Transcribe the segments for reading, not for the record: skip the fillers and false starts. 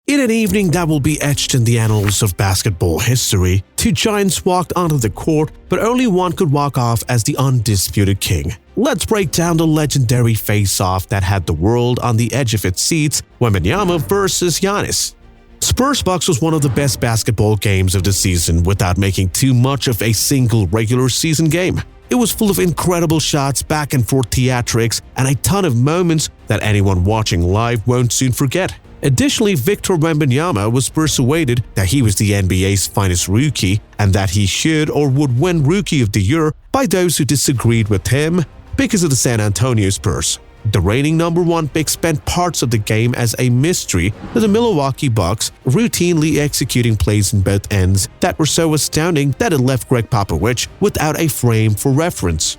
In an evening that will be etched in the annals of basketball history, two giants walked onto the court, but only one could walk off as the undisputed king. Let's break down the legendary face-off that had the world on the edge of its seats, Wembanyama versus Giannis. Spurs-Bucks was one of the best basketball games of the season without making too much of a single regular season game. It was full of incredible shots, back-and-forth theatrics, and a ton of moments that anyone watching live won't soon forget. Additionally, Victor Wembanyama was persuaded that he was the NBA's finest rookie and that he should or would win Rookie of the Year by those who disagreed with him because of the San Antonio Spurs. The reigning #1 pick spent parts of the game as a mystery to the Milwaukee Bucks, routinely executing plays in both ends that were so astounding that it left Greg Popovich without a frame for reference.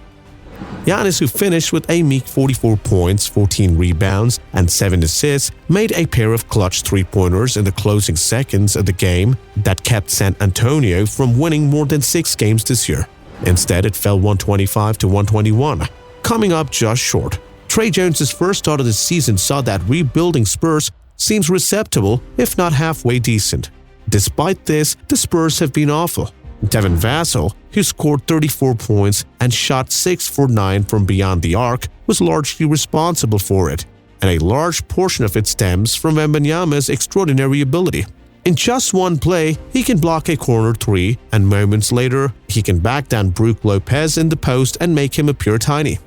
Giannis, who finished with a meek 44 points, 14 rebounds, and 7 assists, made a pair of clutch three-pointers in the closing seconds of the game that kept San Antonio from winning more than 6 games this year. Instead, it fell 125 to 121, coming up just short. Trey Jones' first start of the season saw that rebuilding Spurs seems receptible, if not halfway decent. Despite this, the Spurs have been awful. Devin Vassell, who scored 34 points and shot 6 for 9 from beyond the arc, was largely responsible for it, and a large portion of it stems from Wembanyama's extraordinary ability. In just one play, he can block a corner three, and moments later, he can back down Brook Lopez in the post and make him appear tiny.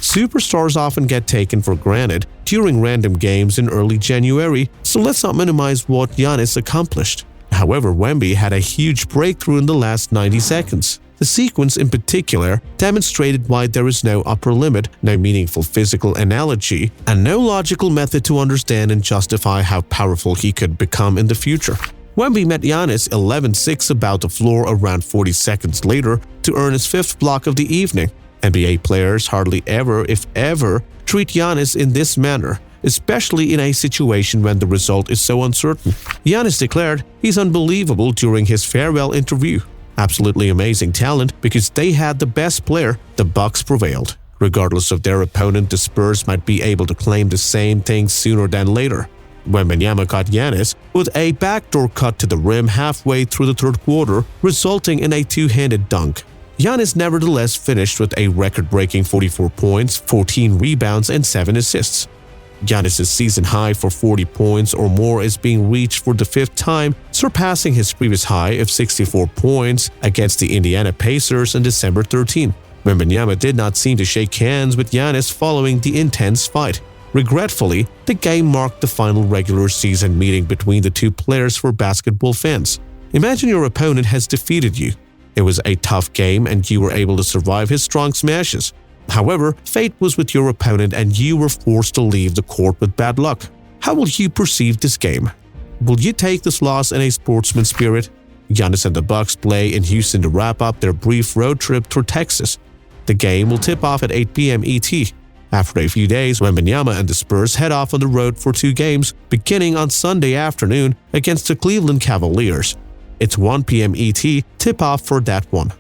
Superstars often get taken for granted during random games in early January, so let's not minimize what Giannis accomplished. However, Wemby had a huge breakthrough in the last 90 seconds. The sequence in particular demonstrated why there is no upper limit, no meaningful physical analogy, and no logical method to understand and justify how powerful he could become in the future. Wemby met Giannis 11-6 about the floor around 40 seconds later to earn his 5th block of the evening. NBA players hardly ever, if ever, treat Giannis in this manner, especially in a situation when the result is so uncertain. Giannis declared he's unbelievable during his farewell interview. Absolutely amazing talent because they had the best player, the Bucks prevailed. Regardless of their opponent, the Spurs might be able to claim the same thing sooner than later. Wembanyama got Giannis with a backdoor cut to the rim halfway through the third quarter, resulting in a two-handed dunk. Giannis nevertheless finished with a record-breaking 44 points, 14 rebounds, and 7 assists. Giannis' season high for 40 points or more is being reached for the 5th time, surpassing his previous high of 64 points against the Indiana Pacers on December 13. Wembanyama did not seem to shake hands with Giannis following the intense fight. Regretfully, the game marked the final regular season meeting between the two players for basketball fans. Imagine your opponent has defeated you. It was a tough game and you were able to survive his strong smashes. However, fate was with your opponent and you were forced to leave the court with bad luck. How will you perceive this game? Will you take this loss in a sportsman spirit? Giannis and the Bucks play in Houston to wrap up their brief road trip through Texas. The game will tip off at 8 p.m. ET. After a few days, Wembanyama and the Spurs head off on the road for 2 games, beginning on Sunday afternoon against the Cleveland Cavaliers. It's 1 p.m. ET tip-off for that one.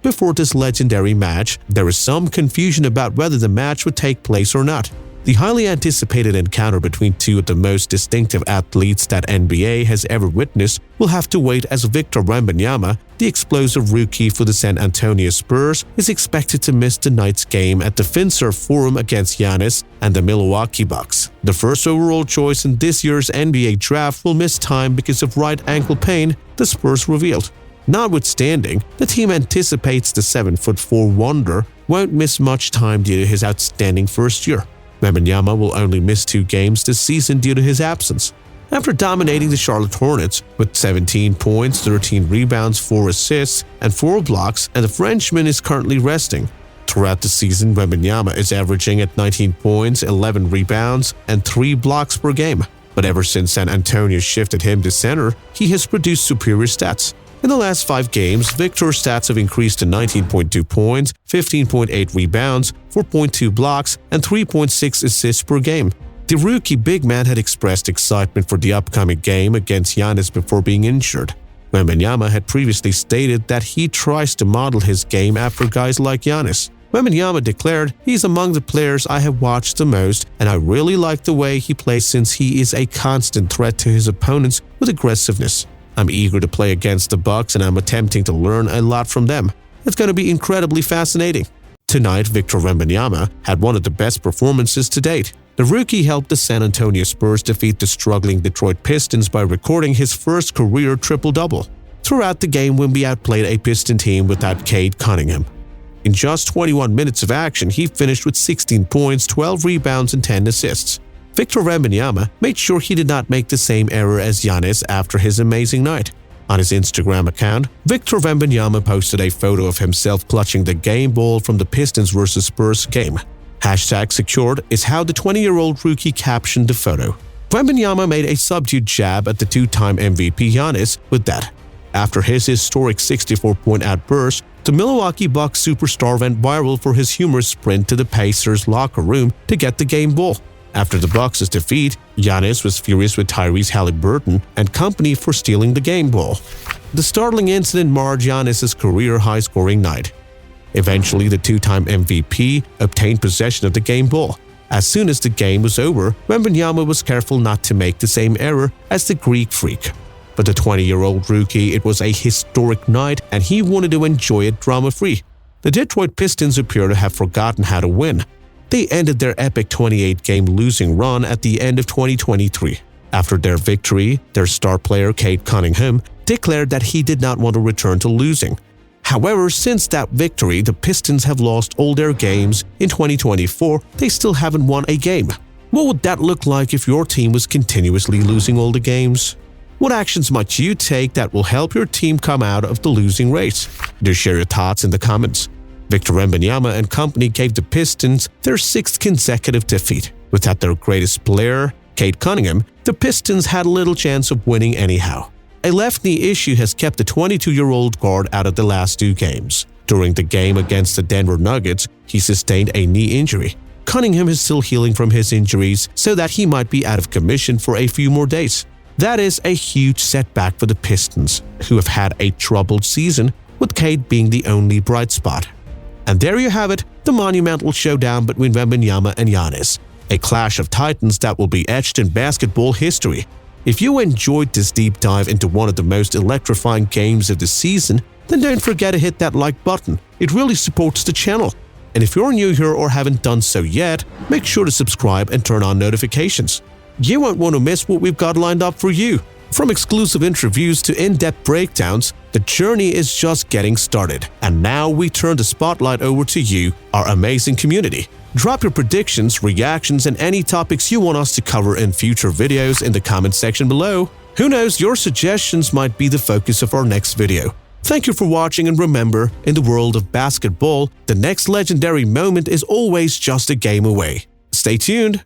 Before this legendary match, there is some confusion about whether the match would take place or not. The highly anticipated encounter between two of the most distinctive athletes that NBA has ever witnessed will have to wait, as Victor Wembanyama, the explosive rookie for the San Antonio Spurs, is expected to miss tonight's game at the Finserv Forum against Giannis and the Milwaukee Bucks. The first overall choice in this year's NBA draft will miss time because of right ankle pain, the Spurs revealed. Notwithstanding, the team anticipates the 7'4" wonder won't miss much time due to his outstanding first year. Wembanyama will only miss 2 games this season due to his absence. After dominating the Charlotte Hornets with 17 points, 13 rebounds, 4 assists, and 4 blocks, and the Frenchman is currently resting. Throughout the season, Wembanyama is averaging at 19 points, 11 rebounds, and 3 blocks per game. But ever since San Antonio shifted him to center, he has produced superior stats. In the last 5 games, Victor's stats have increased to 19.2 points, 15.8 rebounds, 4.2 blocks, and 3.6 assists per game. The rookie big man had expressed excitement for the upcoming game against Giannis before being injured. Wembanyama had previously stated that he tries to model his game after guys like Giannis. Wembanyama declared, "He's among the players I have watched the most, and I really like the way he plays since he is a constant threat to his opponents with aggressiveness. I'm eager to play against the Bucks and I'm attempting to learn a lot from them. It's going to be incredibly fascinating." Tonight, Victor Wembanyama had one of the best performances to date. The rookie helped the San Antonio Spurs defeat the struggling Detroit Pistons by recording his first career triple-double. Throughout the game, Wemby outplayed a Piston team without Cade Cunningham. In just 21 minutes of action, he finished with 16 points, 12 rebounds, and 10 assists. Victor Wembanyama made sure he did not make the same error as Giannis after his amazing night. On his Instagram account, Victor Wembanyama posted a photo of himself clutching the game ball from the Pistons vs Spurs game. #secured is how the 20-year-old rookie captioned the photo. Wembanyama made a subdued jab at the two-time MVP Giannis with that. After his historic 64-point outburst, the Milwaukee Bucks superstar went viral for his humorous sprint to the Pacers' locker room to get the game ball. After the Bucks' defeat, Giannis was furious with Tyrese Halliburton and company for stealing the game ball. The startling incident marred Giannis' career high-scoring night. Eventually, the two-time MVP obtained possession of the game ball. As soon as the game was over, Wembanyama was careful not to make the same error as the Greek freak. But the 20-year-old rookie, it was a historic night and he wanted to enjoy it drama-free. The Detroit Pistons appear to have forgotten how to win. They ended their epic 28-game losing run at the end of 2023. After their victory, their star player Cade Cunningham declared that he did not want to return to losing. However, since that victory, the Pistons have lost all their games. In 2024, they still haven't won a game. What would that look like if your team was continuously losing all the games? What actions might you take that will help your team come out of the losing race? Do share your thoughts in the comments. Victor Wembanyama and company gave the Pistons their 6th consecutive defeat. Without their greatest player, Cade Cunningham, the Pistons had little chance of winning anyhow. A left knee issue has kept the 22-year-old guard out of the last 2 games. During the game against the Denver Nuggets, he sustained a knee injury. Cunningham is still healing from his injuries so that he might be out of commission for a few more days. That is a huge setback for the Pistons, who have had a troubled season, with Cade being the only bright spot. And there you have it, the monumental showdown between Wembanyama and Giannis, a clash of titans that will be etched in basketball history. If you enjoyed this deep dive into one of the most electrifying games of the season, then don't forget to hit that like button. It really supports the channel. And if you're new here or haven't done so yet, make sure to subscribe and turn on notifications. You won't want to miss what we've got lined up for you. From exclusive interviews to in-depth breakdowns, the journey is just getting started. And now we turn the spotlight over to you, our amazing community. Drop your predictions, reactions, and any topics you want us to cover in future videos in the comment section below. Who knows, your suggestions might be the focus of our next video. Thank you for watching, and remember, in the world of basketball, the next legendary moment is always just a game away. Stay tuned.